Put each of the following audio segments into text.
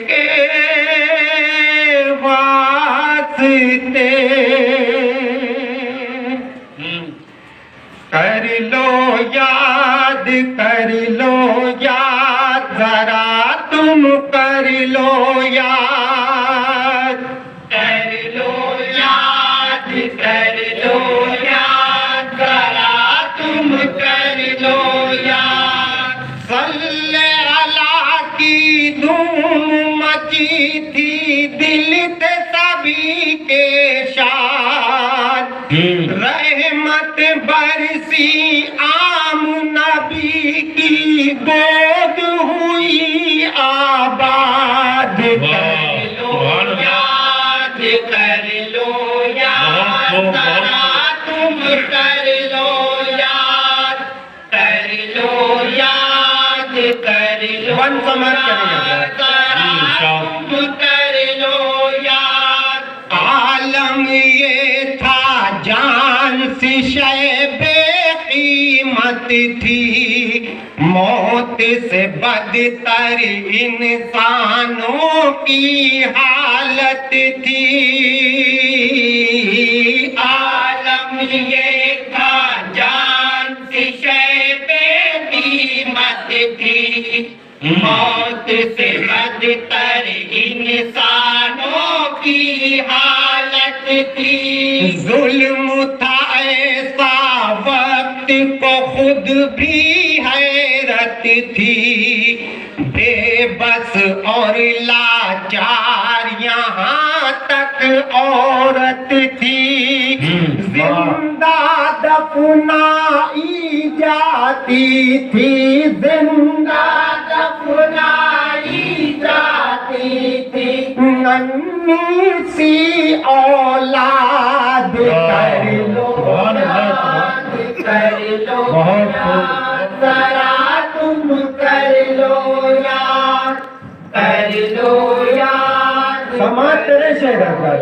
کے واسطے کر لو یاد ذرا تم کر لو یاد ذرا تم کر لو یاد صلی اللہ کی دھوم مچی تھی دل تھے سبھی کے شاد رحمت برسی عام نبی کی گود ہوئی آباد کر لو یاد ذرا تم کر لو یاد ون سمر تم کر لو یاد عالم یہ تھا جان سی شے بے قیمت تھی موت سے بدتر انسانوں کی حالت تھی عالم یہ تھا جان سی شے بے قیمت تھی موت سے بدتر انسانوں کی حالت تھی ظلم تھا ایسا وقت کو خود بھی حیرت تھی بے بس اور لاچار یہاں تک عورت تھی زندہ دفنائی جاتی تھی ننھی سی اولاد کر لو ذرا تم کر لو یاد سماج تیرے شہر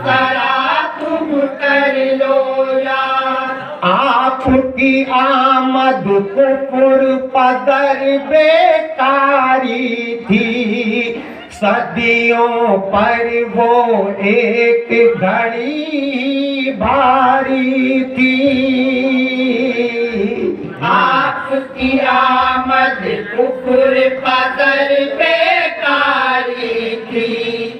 ذرا تم کر لو یاد آپ کی آمد کفر پدر بیکاری تھی صدیوں پر وہ ایک گھڑی بھاری تھی آپ کی آمد کفر پدر بیکاری تھی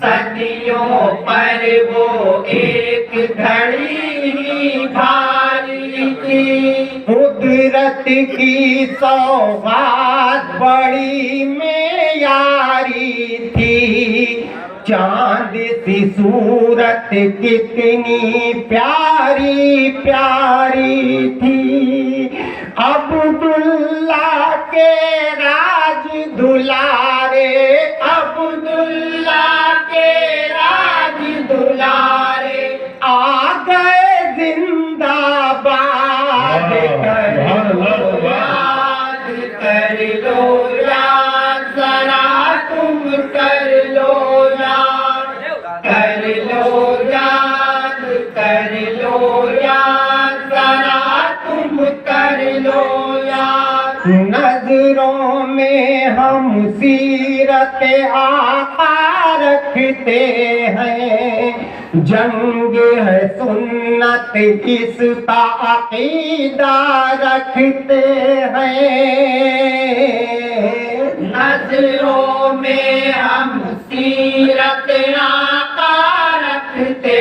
صدیوں پر وہ ایک گھڑی بھاری تھی قدرت کی سوغات بڑی معیاری تھی چاند سی صورت کتنی پیاری تھی عبداللہ کے راج دلارے آ گئے زندہ باد کر لو یاد ذرا تم کر لو یاد ذرا تم کر لو یاد نظروں میں ہم سیرت آقا رکھتے ہیں جنگ ہے سنت اس کا عقیدہ رکھتے ہیں نظروں میں ہم سیرت آقا رکھتے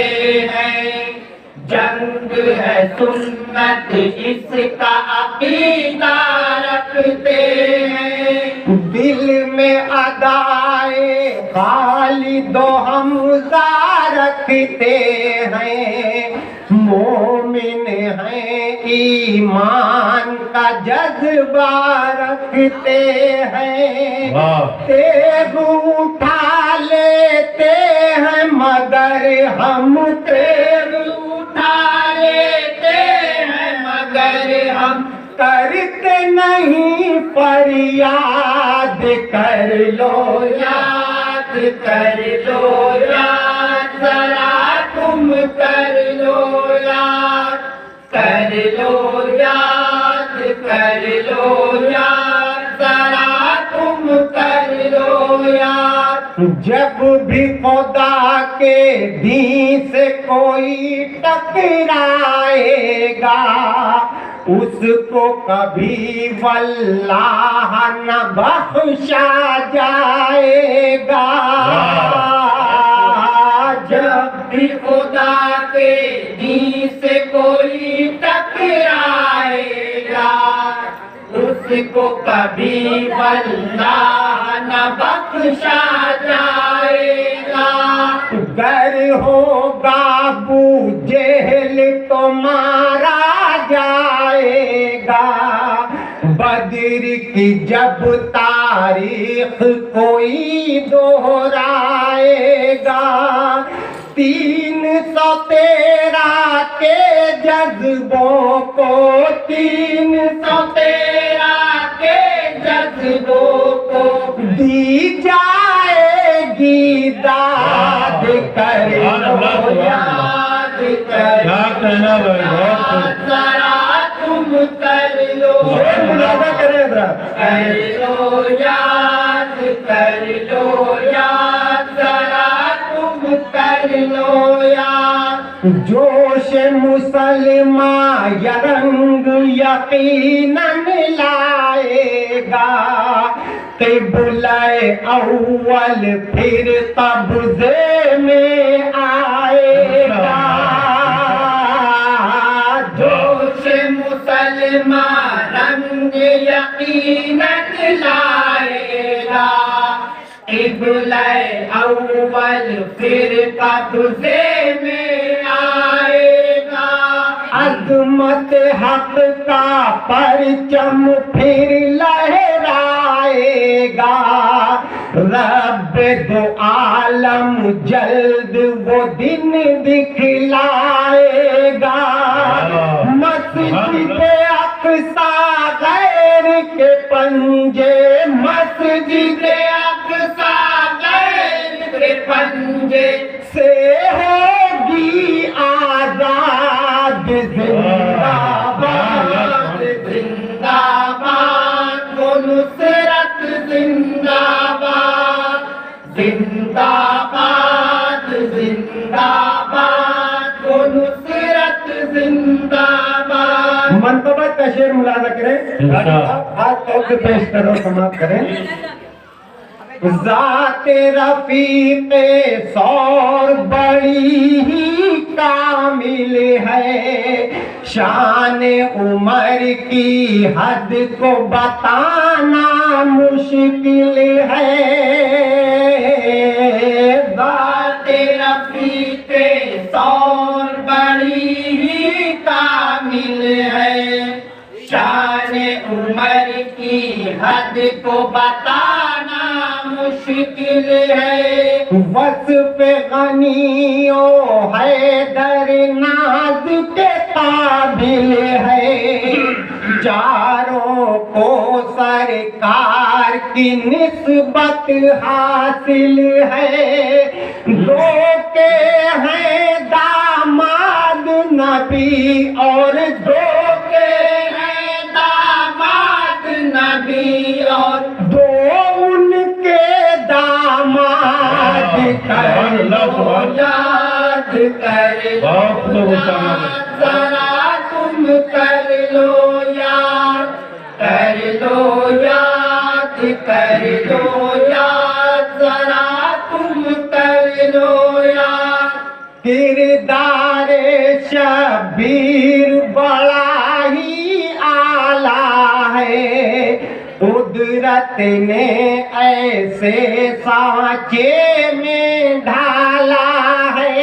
ہیں جنگ ہے سنت اس کا عقیدہ رکھتے ہیں دل میں ادائے خالد و حمزہ رکھتے ہیں مومن ہیں ایمان کا جذبہ رکھتے ہیں تیغ اٹھا لیتے ہیں مگر ہم کرتے نہیں فریاد کر لو یاد ذرا تم کر لو یاد ذرا تم کر لو یاد، جب بھی خدا کے دین سے کوئی ٹکرائے گا اس کو کبھی واللہ نہ بخشا جائے گا۔ جب بھی خدا کے دین سے کوئی ٹکرائے گا اس کو کبھی واللہ نہ بخشا جائے گا۔ گر ہوگا ابو جہل تو مارا جائے گا، بدر کی جب تاریخ کوئی دہرائے گا، 313 کے جذبوں کو 313 کے جذبوں کو دی جائے گی داد، کر لو یاد، کر لو ذرا تم کر لو، کر لو یاد، کر لو یاد، ذرا تم کر لو یاد۔ جوش مسلماں یا رنگ یقیناً لائے گا، قبلہ اول پھر قبضے میں آئے گا۔ جوش مسلماں رنگ یقیناً لائے گا، قبلہ اول پھر قبضے میں آئے گا۔ عظمت حق کا پرچم پھر لہرائے گا، رب دو عالم جلد وہ دن دکھلائے گا۔ مسجد اقصی غیر کے پنجے، مسجد اقصی غیر کے پنجے سے ہوگی آزاد، زندہ باد، زندہ باد وہ نصرت، زندہ باد، زندہ باد، زندہ باد وہ نصرت، زندہ باد۔ منقبت کا شعر ملاحظہ کریں، ہاتھ طور سے پیش کرو، سماعت کریں۔ ذات رفیق سور بڑی ہی کامل ہے، شان عمر کی حد کو بتانا مشکل ہے۔ ذات رفیق سور بڑی ہی کامل ہے، شان عمر کی حد کو بتانا مشکل ہے۔ وصف غنی و حیدر ناز کے قابل ہے، چاروں کو سرکار کی نسبت حاصل ہے۔ دو کے ہیں داماد نبی اور دو کے ہیں داماد نبی اور دو ان کے داماد، کر لو یاد، کر لو یاد، ذرا تم کر لو یاد، کر لو یاد، کر لو یاد، ذرا تم کر لو یاد۔ کردار شبیر بڑا ہی اعلیٰ ہے، قدرت نے ایسے سانچے میں ڈھالا ہے۔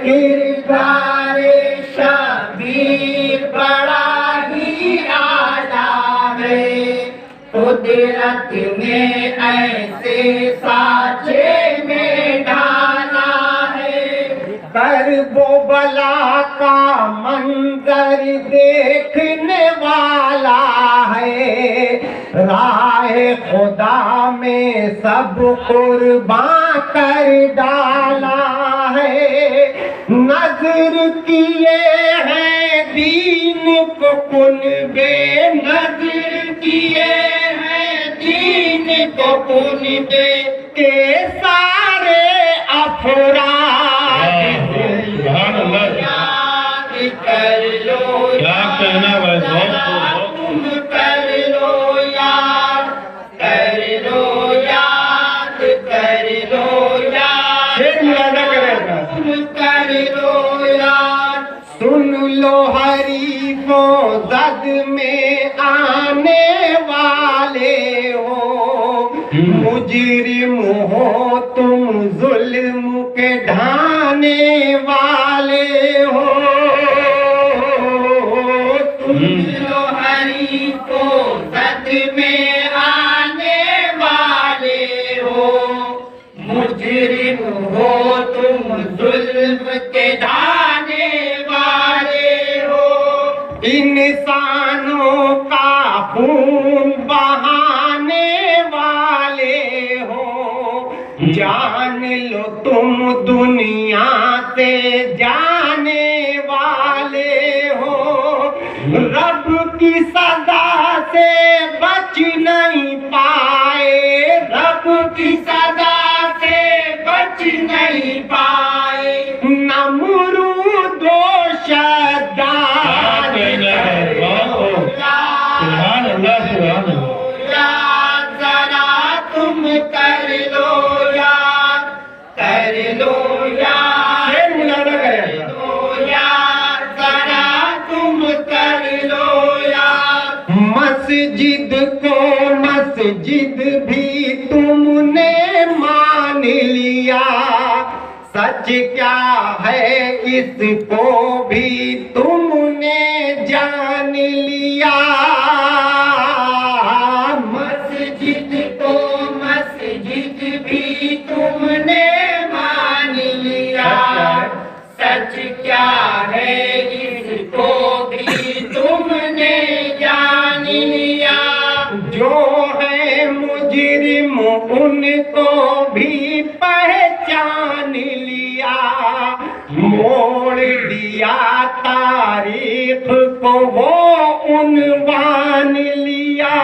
کردار شبیر بڑا ہی اعلیٰ ہے، قدرت نے ایسے سانچے میں ڈھالا ہے۔ کرب و بلا کا منظر دیکھنے والا ہے، راہ خدا میں سب قربان کر ڈالا ہے۔ نظر کیے ہیں دین کو کن بے، نظر کیے ہیں دین کو کن دے کے سارے افراد سبحان اللہ یاد کر لو کیا کہنا ہے تم کر لو یاد کر لو یاد کر لو یاد تم کر لو یاد سن لو حریفوں زد میں آنے والے ہو مجرم ہو تم ظلم کے ڈھانے والے ہو سن لو حریفوں زد میں آنے والے ہو مجرم ہو تم ظلم کے ڈھانے والے ہو انسانوں کا خون بہانے والے ہو جان لو تم دنیا سے جانے والے ہو رب کی سزا سے بچ نہیں پائے رب کی سزا سے بچ نہیں پائے نمرود و شداد سبحان اللہ سبحان اللہ یاد ذرا تم کر لو یاد کر لو یاد یاد ذرا تم کر لو یاد مسجد کو مسجد بھی تم نے مان لیا سچ کیا ہے اس کو بھی تم نے جان لیا مسجد کو مسجد بھی تم نے مان لیا سچ کیا ہے اس کو بھی تم نے جان لیا جو ہے مجرم ان کو بھی پہچان لیا موڑ دیا تاریخ کو وہ عنوان لیا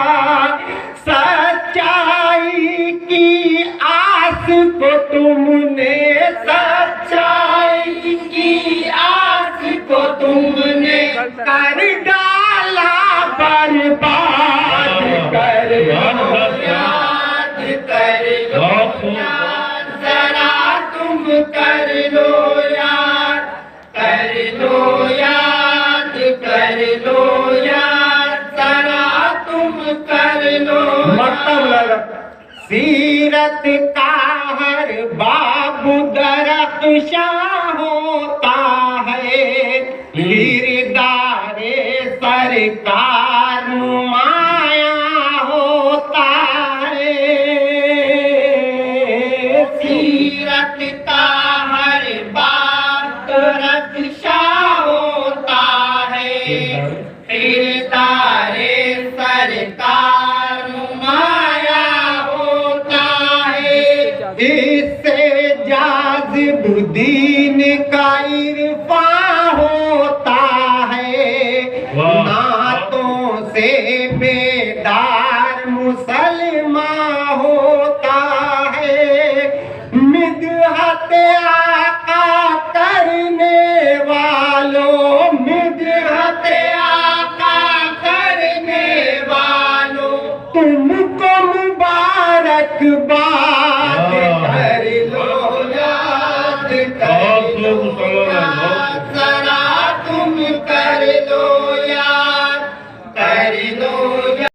سچائی کی آس کو تم نے سچائی کی آس کو تم نے کر ڈالا برباد کر لو یاد کر لو یاد ذرا تم کر لو یاد کر لو یاد کر لو یاد ذرا تم کر لو سیرت کا ہر باب درخشاں ہوتا ہے کردار سرکار نمایاں ہوتا ہے سیرت کا ہر باب درخشاں ہوتا ہے کردار سرکار نمایاں ہوتا ہے